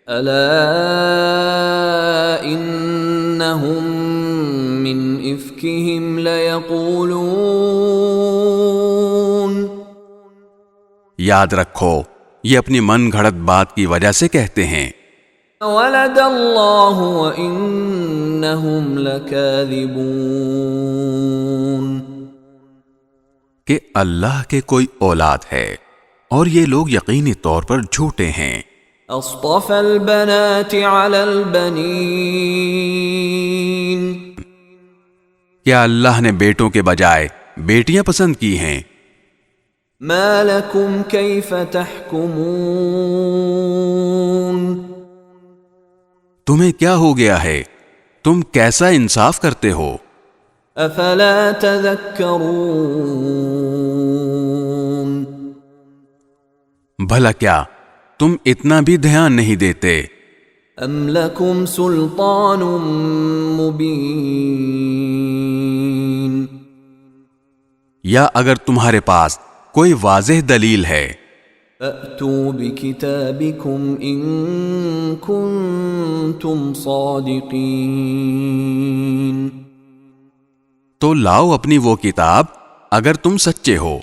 ألا إنهم من إفكهم ليقولون. یاد رکھو یہ اپنی من گھڑت بات کی وجہ سے کہتے ہیں ولد اللہ وإنهم لكاذبون، کہ اللہ کے کوئی اولاد ہے اور یہ لوگ یقینی طور پر جھوٹے ہیں. اصطفى البنات على البنين، کیا اللہ نے بیٹوں کے بجائے بیٹیاں پسند کی ہیں؟ ما لكم كيف تحكمون، تمہیں کیا ہو گیا ہے؟ تم کیسا انصاف کرتے ہو؟ افلا تذكرون، بھلا کیا تم اتنا بھی دھیان نہیں دیتے؟ ام لكم سلطان مبين، یا اگر تمہارے پاس کوئی واضح دلیل ہے فأتوا بكتابكم إن كنتم صادقين، تو لاؤ اپنی وہ کتاب اگر تم سچے ہو.